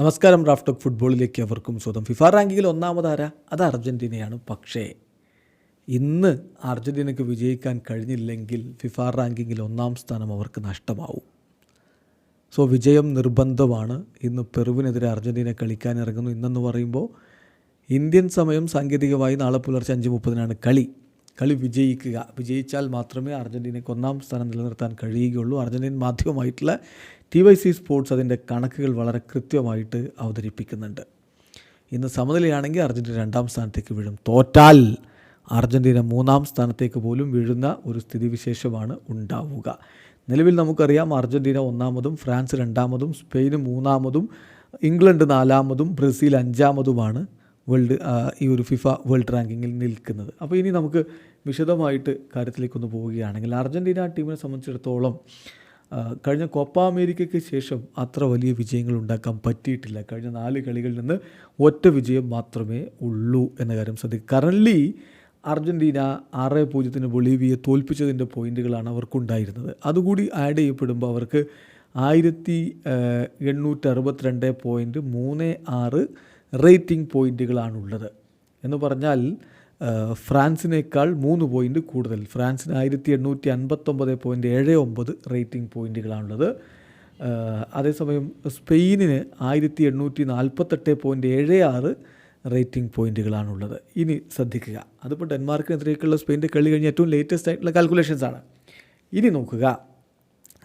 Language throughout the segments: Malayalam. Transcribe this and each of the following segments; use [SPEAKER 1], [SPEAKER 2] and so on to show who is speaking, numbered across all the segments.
[SPEAKER 1] നമസ്കാരം. റാഫ് ടോക്ക് ഫുട്ബോളിലേക്ക് അവർക്കും സ്വന്തം. ഫിഫ റാങ്കിങ്ങിൽ ഒന്നാമതാര അത് അർജൻറ്റീനയാണ്. പക്ഷേ ഇന്ന് അർജൻറ്റീനയ്ക്ക് വിജയിക്കാൻ കഴിഞ്ഞില്ലെങ്കിൽ ഫിഫ റാങ്കിങ്ങിൽ ഒന്നാം സ്ഥാനം അവർക്ക് നഷ്ടമാവും. വിജയം നിർബന്ധമാണ്. ഇന്ന് പെറുവിനെതിരെ അർജൻറ്റീന കളിക്കാൻ ഇറങ്ങുന്നു. ഇന്നെന്ന് പറയുമ്പോൾ ഇന്ത്യൻ സമയം സാങ്കേതികമായി നാളെ പുലർച്ചെ 5:30 കളി വിജയിച്ചാൽ മാത്രമേ അർജൻറ്റീനയ്ക്ക് ഒന്നാം സ്ഥാനം നിലനിർത്താൻ കഴിയുകയുള്ളൂ. അർജൻറ്റീൻ മാധ്യമമായിട്ടുള്ള TYC സ്പോർട്സ് അതിൻ്റെ കണക്കുകൾ വളരെ കൃത്യമായിട്ട് അവതരിപ്പിക്കുന്നുണ്ട്. ഇന്ന് സമനിലയാണെങ്കിൽ അർജൻറ്റീന 2ാം സ്ഥാനത്തേക്ക് വീഴും. തോറ്റാൽ അർജൻറ്റീന 3ാം സ്ഥാനത്തേക്ക് പോലും വീഴുന്ന ഒരു സ്ഥിതിവിശേഷമാണ് ഉണ്ടാവുക. നിലവിൽ നമുക്കറിയാം, അർജൻറ്റീന 1ാമതും, ഫ്രാൻസ് 2ാമതും, സ്പെയിൻ 3ാമതും, ഇംഗ്ലണ്ട് 4ാമതും, ബ്രസീൽ 5ാമതുമാണ് ഈ ഒരു ഫിഫ വേൾഡ് റാങ്കിങ്ങിൽ നിൽക്കുന്നത്. അപ്പോൾ ഇനി നമുക്ക് വിശദമായിട്ട് കാര്യത്തിലേക്കൊന്ന് പോവുകയാണെങ്കിൽ, അർജൻറ്റീന ടീമിനെ സംബന്ധിച്ചിടത്തോളം കഴിഞ്ഞ കോപ്പ അമേരിക്കയ്ക്ക് ശേഷം അത്ര വലിയ വിജയങ്ങൾ ഉണ്ടാക്കാൻ പറ്റിയിട്ടില്ല. കഴിഞ്ഞ 4 കളികളിൽ നിന്ന് ഒറ്റ വിജയം മാത്രമേ ഉള്ളൂ എന്ന കാര്യം ശ്രദ്ധിക്കുക. Currently Argentina 6-0 ബൊളീവിയയെ തോൽപ്പിച്ചതിൻ്റെ പോയിൻറ്റുകളാണ് അവർക്കുണ്ടായിരുന്നത്. അതുകൂടി ആഡ് ചെയ്യപ്പെടുമ്പോൾ അവർക്ക് 1862.36 റേറ്റിംഗ് പോയിൻറ്റുകളാണുള്ളത്. എന്ന് പറഞ്ഞാൽ ഫ്രാൻസിനേക്കാൾ 3 പോയിൻറ്റ് കൂടുതൽ. ഫ്രാൻസിന് 1859.79 റേറ്റിംഗ് പോയിൻറ്റുകളാണുള്ളത്. അതേസമയം സ്പെയിനിന് 1848.76 റേറ്റിംഗ് പോയിൻറ്റുകളാണുള്ളത്. ഇനി ശ്രദ്ധിക്കുക, അതിപ്പോൾ ഡെൻമാർക്കിനെതിരേക്കുള്ള സ്പെയിൻ്റെ കളി കഴിഞ്ഞ ഏറ്റവും ലേറ്റസ്റ്റ് ആയിട്ടുള്ള കാൽക്കുലേഷൻസാണ്. ഇനി നോക്കുക,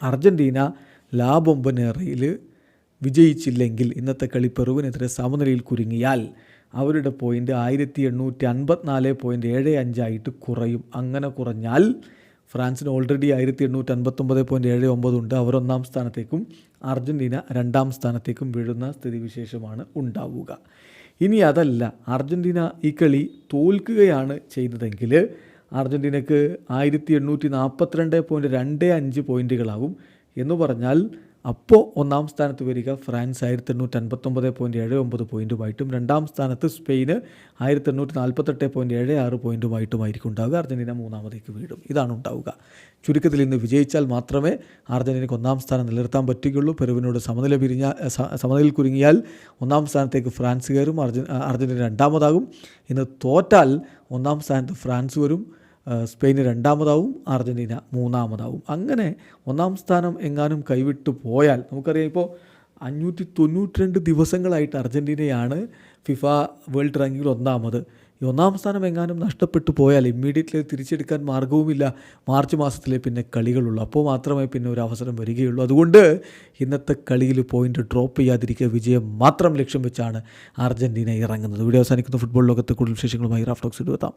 [SPEAKER 1] അർജൻറ്റീന ലാ ബൊംബനേറയിൽ വിജയിച്ചില്ലെങ്കിൽ, ഇന്നത്തെ കളി പെറുവിനെതിരെ സമനിലയിൽ കുരുങ്ങിയാൽ അവരുടെ പോയിൻ്റ് 1854.75 ആയിട്ട് കുറയും. അങ്ങനെ കുറഞ്ഞാൽ ഫ്രാൻസിന് ഓൾറെഡി 1859.79 ഉണ്ട്. അവർ 1ാം സ്ഥാനത്തേക്കും അർജൻറ്റീന 2ാം സ്ഥാനത്തേക്കും വീഴുന്ന സ്ഥിതിവിശേഷമാണ് ഉണ്ടാവുക. ഇനി അതല്ല, അർജൻറ്റീന ഈ കളി തോൽക്കുകയാണ് ചെയ്തതെങ്കിൽ അർജൻറ്റീനക്ക് 1842.25 പോയിൻറ്റുകളാകും. എന്ന് പറഞ്ഞാൽ അപ്പോൾ 1ാം സ്ഥാനത്ത് വരിക ഫ്രാൻസ് 1859.79 പോയിൻറ്റുമായിട്ടും, 2ാം സ്ഥാനത്ത് സ്പെയിന് 1848.76 പോയിൻറ്റുമായിട്ടുമായിരിക്കും ഉണ്ടാവുക. അർജൻറ്റീന 3ാമതേക്ക് വീഴും. ഇതാണ് ഉണ്ടാവുക. ചുരുക്കത്തിൽ ഇന്ന് വിജയിച്ചാൽ മാത്രമേ അർജൻറ്റീനയ്ക്ക് 1ാം സ്ഥാനം നിലനിർത്താൻ പറ്റുകയുള്ളൂ. പെറുവിനോട് സമനിലയിൽ കുരുങ്ങിയാൽ 1ാം സ്ഥാനത്തേക്ക് ഫ്രാൻസ് കയറും, അർജൻറ്റീന 2ാമതാകും. ഇന്ന് തോറ്റാൽ 1ാം സ്ഥാനത്ത് ഫ്രാൻസ് വരും, സ്പെയിന് 2ാമതാവും, അർജൻറ്റീന 3ാമതാവും. അങ്ങനെ 1ാം സ്ഥാനം എങ്ങാനും കൈവിട്ടു പോയാൽ, നമുക്കറിയാം ഇപ്പോൾ 592 ദിവസങ്ങളായിട്ട് അർജൻറ്റീനയാണ് ഫിഫ വേൾഡ് റാങ്കിങ്ങിൽ 1ാമത്. ഈ 1ാം സ്ഥാനം എങ്ങാനും നഷ്ടപ്പെട്ടു പോയാൽ ഇമ്മീഡിയറ്റ്ലി തിരിച്ചെടുക്കാൻ മാർഗവുമില്ല. മാർച്ച് മാസത്തിലെ പിന്നെ കളികളുള്ളൂ. അപ്പോൾ മാത്രമേ പിന്നെ ഒരു അവസരം വരികയുള്ളൂ. അതുകൊണ്ട് ഇന്നത്തെ കളിയിൽ പോയിൻ്റ് ഡ്രോപ്പ് ചെയ്യാതിരിക്കുക, വിജയം മാത്രം ലക്ഷ്യം വെച്ചാണ് അർജൻറ്റീന ഇറങ്ങുന്നത്. വീഡിയോ അവസാനിക്കുന്ന ഫുട്ബോൾ ലോകത്തെ കൂടുതൽ വിശേഷങ്ങളുമായി റാഫ് ടോക്സിൽ എത്താം.